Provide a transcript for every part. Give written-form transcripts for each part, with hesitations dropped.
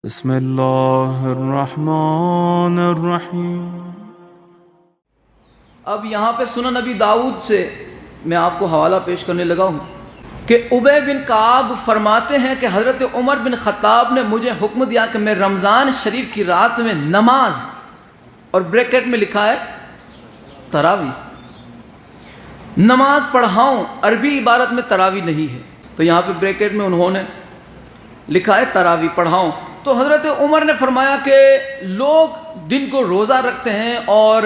بسم اللہ الرحمن الرحیم۔ اب یہاں پہ سنن نبی داؤد سے میں آپ کو حوالہ پیش کرنے لگا ہوں کہ ابی بن کعب فرماتے ہیں کہ حضرت عمر بن خطاب نے مجھے حکم دیا کہ میں رمضان شریف کی رات میں نماز، اور بریکٹ میں لکھا ہے تراویح، نماز پڑھاؤں۔ عربی عبارت میں تراویح نہیں ہے، تو یہاں پہ بریکٹ میں انہوں نے لکھا ہے تراویح پڑھاؤں۔ تو حضرت عمر نے فرمایا کہ لوگ دن کو روزہ رکھتے ہیں اور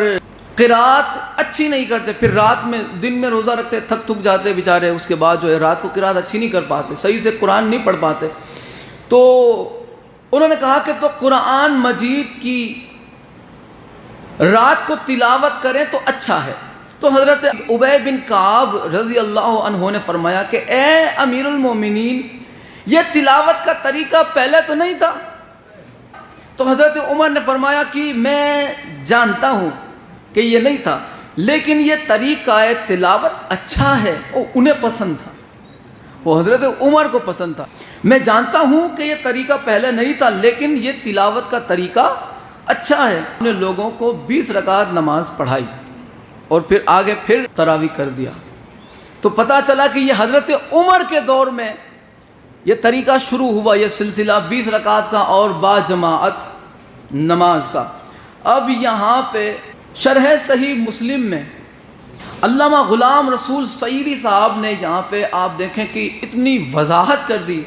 قرات اچھی نہیں کرتے، پھر رات میں دن میں روزہ رکھتے تھک جاتے بیچارے، اس کے بعد جو ہے رات کو قرات اچھی نہیں کر پاتے، صحیح سے قرآن نہیں پڑھ پاتے۔ تو انہوں نے کہا کہ تو قرآن مجید کی رات کو تلاوت کریں تو اچھا ہے۔ تو حضرت ابی بن کعب رضی اللہ عنہ نے فرمایا کہ اے امیر المومنین، یہ تلاوت کا طریقہ پہلے تو نہیں تھا؟ تو حضرت عمر نے فرمایا کہ میں جانتا ہوں کہ یہ نہیں تھا، لیکن یہ طریقہ تلاوت اچھا ہے، وہ انہیں پسند تھا، وہ حضرت عمر کو پسند تھا۔ میں جانتا ہوں کہ یہ طریقہ پہلے نہیں تھا، لیکن یہ تلاوت کا طریقہ اچھا ہے۔ انہوں نے لوگوں کو 20 رکعت نماز پڑھائی اور پھر آگے پھر تراویح کر دیا۔ تو پتہ چلا کہ یہ حضرت عمر کے دور میں یہ طریقہ شروع ہوا، یہ سلسلہ 20 رکعت کا اور با جماعت نماز کا۔ اب یہاں پہ شرح صحیح مسلم میں علامہ غلام رسول سعیدی صاحب نے یہاں پہ آپ دیکھیں کہ اتنی وضاحت کر دی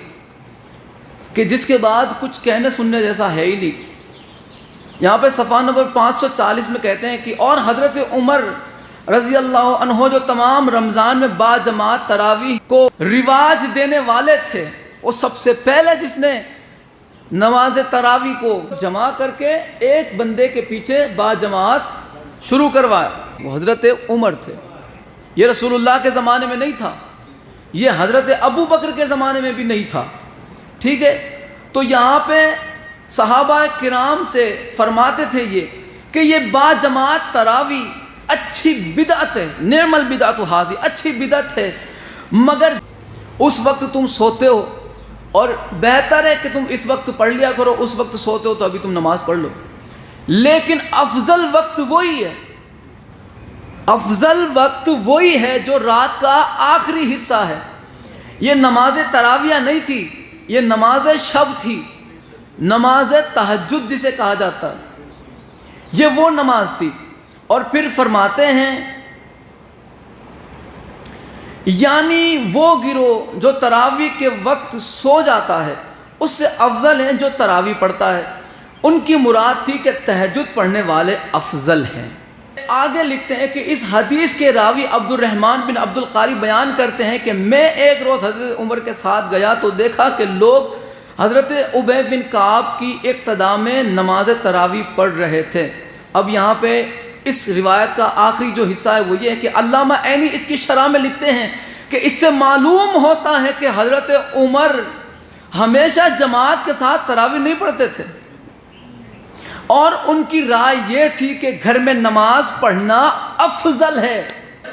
کہ جس کے بعد کچھ کہنے سننے جیسا ہے ہی نہیں۔ یہاں پہ صفحہ نمبر 540 میں کہتے ہیں کہ اور حضرت عمر رضی اللہ عنہ جو تمام رمضان میں با جماعت تراویح کو رواج دینے والے تھے، وہ سب سے پہلے جس نے نماز تراویح کو جمع کر کے ایک بندے کے پیچھے با جماعت شروع کروایا، وہ حضرت عمر تھے۔ یہ رسول اللہ کے زمانے میں نہیں تھا، یہ حضرت ابو بکر کے زمانے میں بھی نہیں تھا، ٹھیک ہے۔ تو یہاں پہ صحابہ کرام سے فرماتے تھے یہ کہ یہ با جماعت تراویح اچھی بدعت ہے، نعم البدعۃ ھذہ، اچھی بدعت ہے، مگر اس وقت تم سوتے ہو اور بہتر ہے کہ تم اس وقت پڑھ لیا کرو، اس وقت سوتے ہو تو ابھی تم نماز پڑھ لو، لیکن افضل وقت وہی ہے، افضل وقت وہی ہے جو رات کا آخری حصہ ہے۔ یہ نماز تراویح نہیں تھی، یہ نماز شب تھی، نماز تہجد جسے کہا جاتا ہے، یہ وہ نماز تھی۔ اور پھر فرماتے ہیں یعنی وہ گروہ جو تراویح کے وقت سو جاتا ہے اس سے افضل ہیں جو تراویح پڑھتا ہے۔ ان کی مراد تھی کہ تہجد پڑھنے والے افضل ہیں۔ آگے لکھتے ہیں کہ اس حدیث کے راوی عبد الرحمن بن عبد القاری بیان کرتے ہیں کہ میں ایک روز حضرت عمر کے ساتھ گیا تو دیکھا کہ لوگ حضرت ابی بن کعب کی اقتداء میں نماز تراویح پڑھ رہے تھے۔ اب یہاں پہ اس روایت کا آخری جو حصہ ہے وہ یہ ہے کہ علامہ عینی اس کی شرح میں لکھتے ہیں کہ اس سے معلوم ہوتا ہے کہ حضرت عمر ہمیشہ جماعت کے ساتھ تراویح نہیں پڑھتے تھے، اور ان کی رائے یہ تھی کہ گھر میں نماز پڑھنا افضل ہے،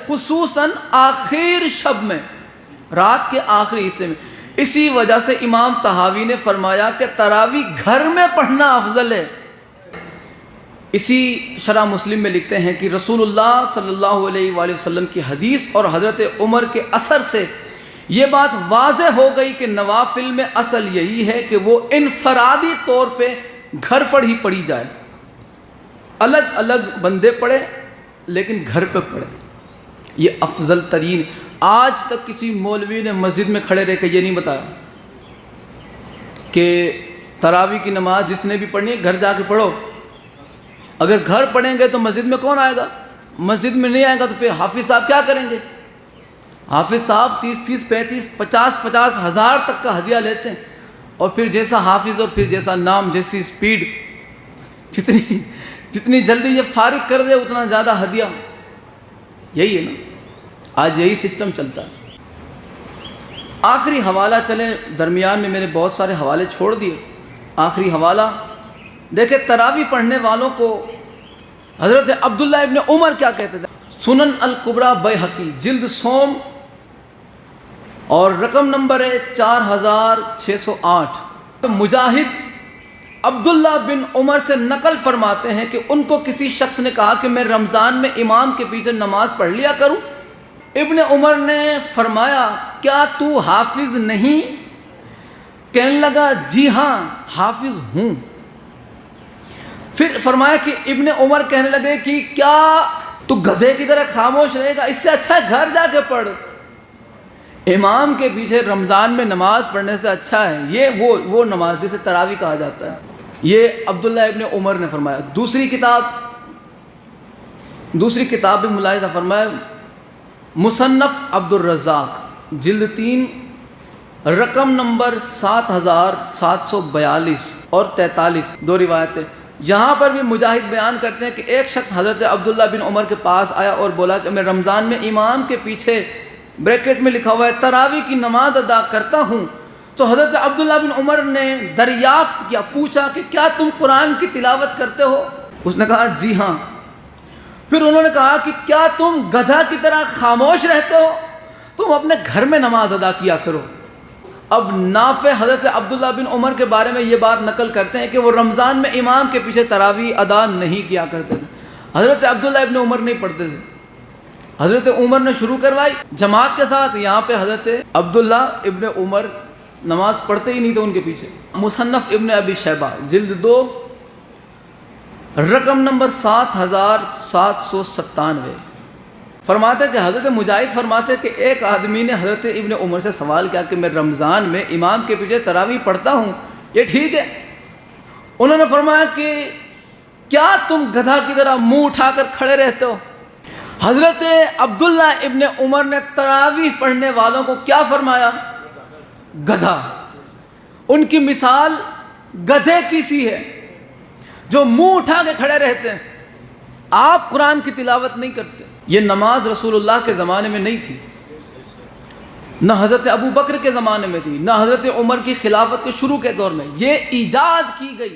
خصوصاً آخر شب میں، رات کے آخری حصے میں۔ اسی وجہ سے امام طحاوی نے فرمایا کہ تراویح گھر میں پڑھنا افضل ہے۔ اسی شرح مسلم میں لکھتے ہیں کہ رسول اللہ صلی اللہ علیہ وآلہ وسلم کی حدیث اور حضرت عمر کے اثر سے یہ بات واضح ہو گئی کہ نوافل میں اصل یہی ہے کہ وہ انفرادی طور پہ گھر پر ہی پڑھی جائے، الگ الگ بندے پڑھے لیکن گھر پہ پڑھے، یہ افضل ترین۔ آج تک کسی مولوی نے مسجد میں کھڑے رہ کے یہ نہیں بتایا کہ تراویح کی نماز جس نے بھی پڑھنی ہے گھر جا کے پڑھو۔ اگر گھر پڑھیں گے تو مسجد میں کون آئے گا؟ مسجد میں نہیں آئے گا تو پھر حافظ صاحب کیا کریں گے؟ حافظ صاحب 30 35 50 ہزار تک کا ہدیہ لیتے ہیں، اور پھر جیسا حافظ اور پھر جیسا نام، جیسی سپیڈ، جتنی جلدی یہ فارغ کر دے اتنا زیادہ ہدیہ۔ یہی ہے نا، آج یہی سسٹم چلتا ہے۔ آخری حوالہ چلیں، درمیان میں میں نے بہت سارے حوالے چھوڑ دیے۔ آخری حوالہ دیکھیں تراویح پڑھنے والوں کو حضرت عبداللہ ابن عمر کیا کہتے تھے۔ سنن الکبریٰ بیہقی جلد سوم اور رقم نمبر ہے 4608۔ مجاہد عبداللہ بن عمر سے نقل فرماتے ہیں کہ ان کو کسی شخص نے کہا کہ میں رمضان میں امام کے پیچھے نماز پڑھ لیا کروں۔ ابن عمر نے فرمایا کیا تو حافظ نہیں؟ کہنے لگا جی ہاں حافظ ہوں۔ پھر فرمایا کہ ابن عمر کہنے لگے کہ کیا تو گدھے کی طرح خاموش رہے گا؟ اس سے اچھا ہے گھر جا کے پڑھ، امام کے پیچھے رمضان میں نماز پڑھنے سے اچھا ہے یہ وہ نماز جسے تراویح کہا جاتا ہے۔ یہ عبداللہ ابن عمر نے فرمایا۔ دوسری کتاب بھی ملاحظہ فرمایا، مصنف عبد الرزاق جلد 3 رقم نمبر 7742 اور 43 دو روایتیں۔ یہاں پر بھی مجاہد بیان کرتے ہیں کہ ایک شخص حضرت عبداللہ بن عمر کے پاس آیا اور بولا کہ میں رمضان میں امام کے پیچھے بریکٹ میں لکھا ہوا ہے تراویح کی نماز ادا کرتا ہوں۔ تو حضرت عبداللہ بن عمر نے دریافت کیا، پوچھا کہ کیا تم قرآن کی تلاوت کرتے ہو؟ اس نے کہا جی ہاں۔ پھر انہوں نے کہا کہ کیا تم گدھا کی طرح خاموش رہتے ہو؟ تم اپنے گھر میں نماز ادا کیا کرو۔ اب نافع حضرت عبداللہ بن عمر کے بارے میں یہ بات نقل کرتے ہیں کہ وہ رمضان میں امام کے پیچھے تراویح ادا نہیں کیا کرتے تھے۔ حضرت عبداللہ ابن عمر نہیں پڑھتے تھے، حضرت عمر نے شروع کروائی جماعت کے ساتھ، یہاں پہ حضرت عبداللہ ابن عمر نماز پڑھتے ہی نہیں تھے ان کے پیچھے۔ مصنف ابن ابی شیبہ جلد 2 رقم نمبر 7797 فرماتے کہ حضرت مجاہد فرماتے کہ ایک آدمی نے حضرت ابن عمر سے سوال کیا کہ میں رمضان میں امام کے پیچھے تراویح پڑھتا ہوں، یہ ٹھیک ہے؟ انہوں نے فرمایا کہ کیا تم گدھا کی طرح منہ اٹھا کر کھڑے رہتے ہو؟ حضرت عبداللہ ابن عمر نے تراویح پڑھنے والوں کو کیا فرمایا؟ گدھا۔ ان کی مثال گدھے کی سی ہے جو منہ اٹھا کے کھڑے رہتے ہیں۔ آپ قرآن کی تلاوت نہیں کرتے۔ یہ نماز رسول اللہ کے زمانے میں نہیں تھی، نہ حضرت ابو بکر کے زمانے میں تھی، نہ حضرت عمر کی خلافت کے شروع کے دور میں، یہ ایجاد کی گئی۔